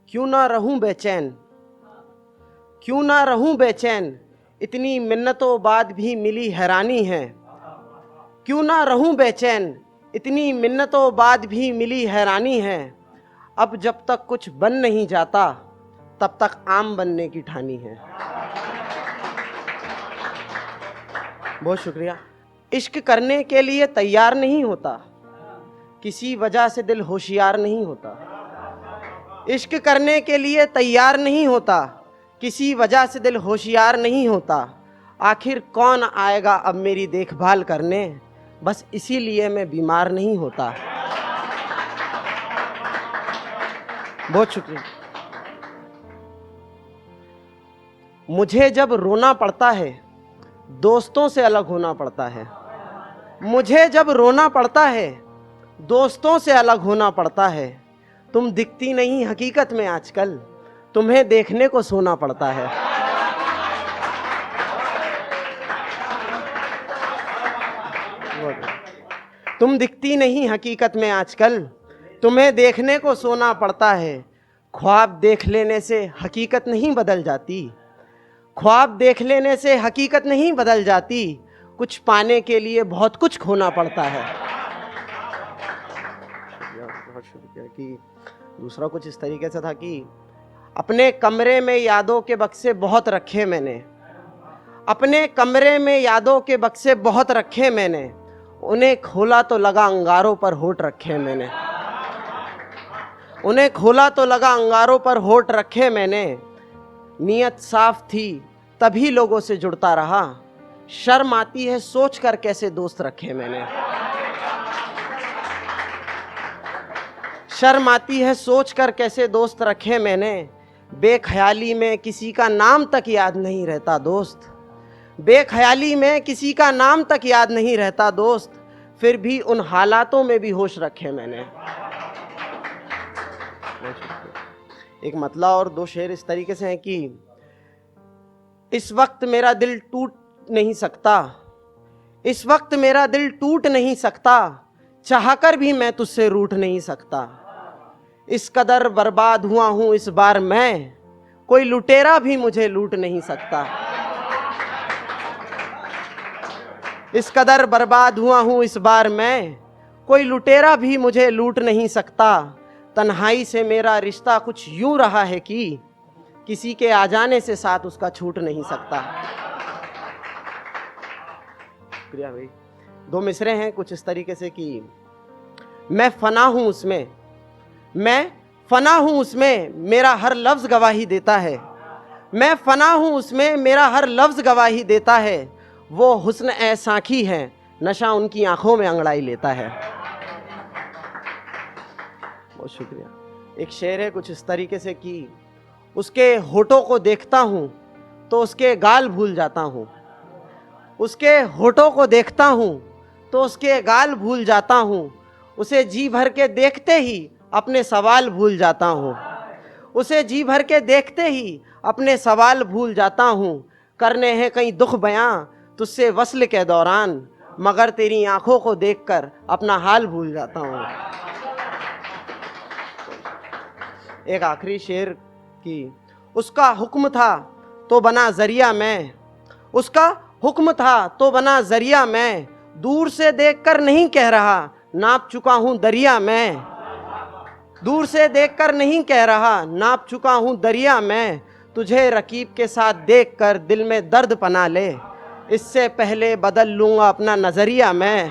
क्यों ना रहूं बेचैन, क्यों ना रहूं बेचैन, इतनी मिन्नतों बाद भी मिली हैरानी है। क्यों ना रहूं बेचैन, इतनी मिन्नतों बाद भी मिली हैरानी है। अब जब तक कुछ बन नहीं जाता तब तक आम बनने की ठानी है। बहुत शुक्रिया। इश्क करने के लिए तैयार नहीं होता, किसी वजह से दिल होशियार नहीं होता। इश्क करने के लिए तैयार नहीं होता, किसी वजह से दिल होशियार नहीं होता। आखिर कौन आएगा अब मेरी देखभाल करने, बस इसीलिए मैं बीमार नहीं होता। बहुत शुक्रिया। मुझे जब रोना पड़ता है दोस्तों से अलग होना पड़ता है। मुझे जब रोना पड़ता है दोस्तों से अलग होना पड़ता है। तुम दिखती नहीं हकीकत में आजकल, तुम्हें देखने को सोना पड़ता है। तुम दिखती नहीं हकीकत में आजकल, तुम्हें देखने को सोना पड़ता है। ख्वाब देख लेने से हकीकत नहीं बदल जाती, ख्वाब देख लेने से हकीकत नहीं बदल जाती। कुछ पाने के लिए बहुत कुछ खोना पड़ता है। बहुत शुक्रिया। कि दूसरा कुछ इस तरीके से था कि अपने कमरे में यादों के बक्से बहुत रखे मैंने, अपने कमरे में यादों के बक्से बहुत रखे मैंने। उन्हें खोला तो लगा अंगारों पर होठ रखे मैंने, उन्हें खोला तो लगा अंगारों पर होठ रखे मैंने। नीयत साफ थी तभी लोगों से जुड़ता रहा, शर्म आती है सोच कर कैसे दोस्त रखे मैंने। शर्म आती है सोच कर कैसे दोस्त रखे मैंने। बेख्याली में किसी का नाम तक याद नहीं रहता दोस्त, बेख्याली में किसी का नाम तक याद नहीं रहता दोस्त। फिर भी उन हालातों में भी होश रखे मैंने। एक मतला और दो शेर इस तरीके से हैं कि इस वक्त मेरा दिल टूट नहीं सकता, इस वक्त मेरा दिल टूट नहीं सकता। चाहकर भी मैं तुझसे रूठ नहीं सकता। इस कदर बर्बाद हुआ हूं इस बार मैं, कोई लुटेरा भी मुझे लूट नहीं सकता। इस कदर बर्बाद हुआ हूं इस बार मैं, कोई लुटेरा भी मुझे लूट नहीं सकता। तन्हाई से मेरा रिश्ता कुछ यूं रहा है कि किसी के आ जाने से साथ उसका छूट नहीं सकता। शुक्रिया भाई। दो मिसरे हैं कुछ इस तरीके से कि मैं फना हूं उसमें, मैं फना हूं उसमें, मेरा हर लफ्ज गवाही देता है। मैं फना हूं उसमें, मेरा हर लफ्ज गवाही देता है। वो हुस्न ए साखी है, नशा उनकी आंखों में अंगड़ाई लेता है। बहुत शुक्रिया। एक शेर है कुछ इस तरीके से कि उसके होठों को देखता हूं तो उसके गाल भूल जाता हूं, उसके होठों को देखता हूं तो उसके गाल भूल जाता हूं। उसे जी भर के देखते ही अपने सवाल भूल जाता हूं, उसे जी भर के देखते ही अपने सवाल भूल जाता हूं। करने हैं कई दुख बयां तुझसे वस्ल के दौरान, मगर तेरी आंखों को देखकर अपना हाल भूल जाता हूं। एक आखिरी शेर कि उसका हुक्म था तो बना जरिया मैं, उसका हुक्म था तो बना जरिया मैं। दूर से देखकर नहीं कह रहा नाप चुका हूं दरिया मैं, दूर से देखकर नहीं कह रहा नाप चुका हूं दरिया मैं। तुझे रकीब के साथ देखकर दिल में दर्द पना ले, इससे पहले बदल लूंगा अपना नजरिया मैं।